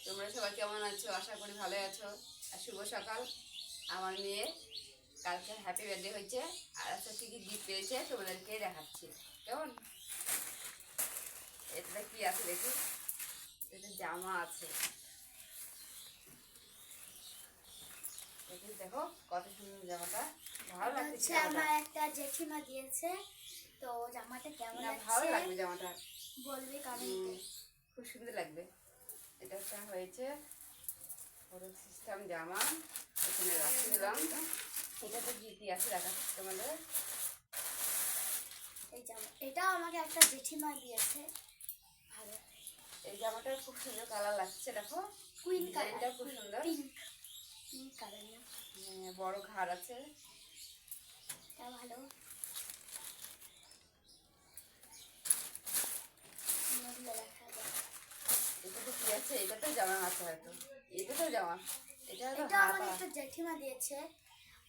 তোমরা সবাই কেমন আছো? আশা করি ভালো আছো। আর শুভ সকাল। আমার মেয়ে কালকে হ্যাপি বার্থডে হয়েছে, আর আজকে কী কী গিফট পেয়েছে তোমাদেরকে দেখাচ্ছি। কেমন? এটা কি আছে দেখি। এটা জামা আছে, দেখো কত সুন্দর জামাটা। ভালো লাগছে। আমার একটা জেঠিমা দিয়েছে, তো জামাটা কেমন লাগছে ভালো লাগবে জামাটা, বলবে কমেন্টে। খুব সুন্দর লাগবে। এটা একটা হয়েছে সিস্টেম জামা, এখানে রাখতে দিলাম। এটা তো জিপি আছে, দেখাচ্ছি তোমাদের। এই জামা এটাও আমাকে একটা জেঠিমা দিয়েছে, ভালো। এই জামাটা খুব সুন্দর কালার লাগছে, দেখো কুইন কালারটা খুব সুন্দর, পিঙ্ক কালার না, বড় ঘাড় আছে। এটা ভালো। এটা তো কি আছে? এটা তো জামা আছে হয়তো, এটা তো জামা। এটা আমাকে একটা জেঠিমা দিয়েছে,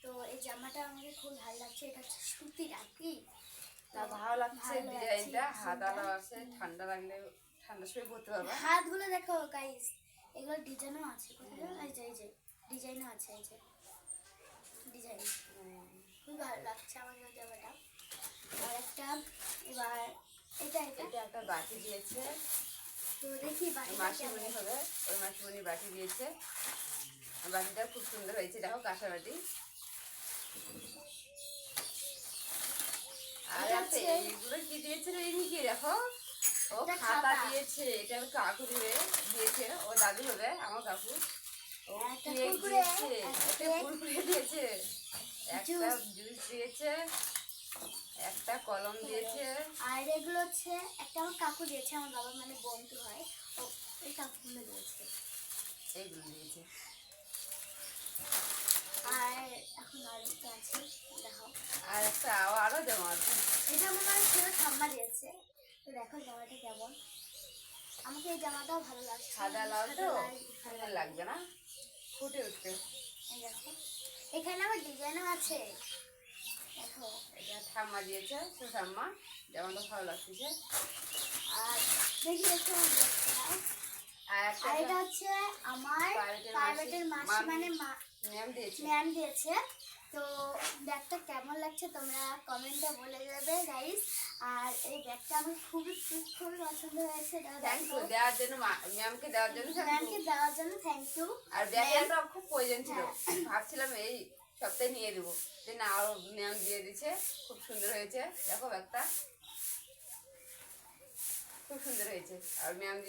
তো এই জামাটা আমাকে খুব ভালো লাগছে। এটা হচ্ছে সুতির আর কি, ভালো লাগছে ডিজাইনটা। হাত আলো আছে, ঠান্ডা লাগলে ঠান্ডার সময় পরতে পারবে। হাতগুলো দেখো গাইস, এগুলো ডিজাইনও আছে। এই যে ডিজাইনও আছে, এই যে ডিজাইন খুব ভালো লাগছে আমার এই জামাটা। আর একটা এবার এটা একটা বাটি দিয়েছে, তো দেখি মাসিমণি হবে, ওই মাসিমণি বাটি দিয়েছে। বাটিটা খুব সুন্দর হয়েছে, দেখো কাঁসা বাটি। আর আছে এগুলো কি দিয়েছে এদিকে দেখো, ও খাতা দিয়েছে। এটা কাকু দিয়েছে, ও দাদু হবে আমার কাকু। ও কেক দিয়েছে, একটা কুরকুরে দিয়েছে, একটা জুস দিয়েছে, একটা কলম দিয়েছে। আর এগুলো হচ্ছে একটা আমার কাকু দিয়েছে, আমার বাবা মানে বন্ধু হয়, ও এই কাকুগুলো দিয়েছে, এইগুলো দিয়েছে। আর এখন আরেকটা আছে, দেখো। আর একটা আরো জামা আছে, এটা মনে হয় ছিল ঠাম্মা দিয়েছে। তো দেখো জামাটা কেমন। আমাকে এই জামাটাও ভালো লাগছে, সাদা লাল তো সুন্দর লাগবে না, ফুটে উঠতে। এই দেখো এখানে আমার ডিজাইনও আছে, দেখো। এটা ঠাম্মা দিয়েছে, তো ঠাম্মা জামাটা ভালো লাগতেছে। আর দেখি দেখো আর এটা হচ্ছে আমার প্রাইভেটের মাসি মানে ম্যাম দিয়েছে। তো ব্যাগটা কেমন লাগছে তোমরা কমেন্টে বলে দেবে গাইস। আর এই ব্যাগটা আমার খুবই পছন্দ হয়েছে। ম্যামকে দেওয়ার জন্য থ্যাংক ইউ। আর ব্যাগটা খুব প্রয়োজন ছিল, ভাবছিলাম এই সপ্তাহে নিয়ে দেবো, যে না আরো ম্যাম দিয়ে দিচ্ছে। খুব সুন্দর হয়েছে, দেখো ব্যাগটা খুব সুন্দর হয়েছে, আর ম্যাম দিয়ে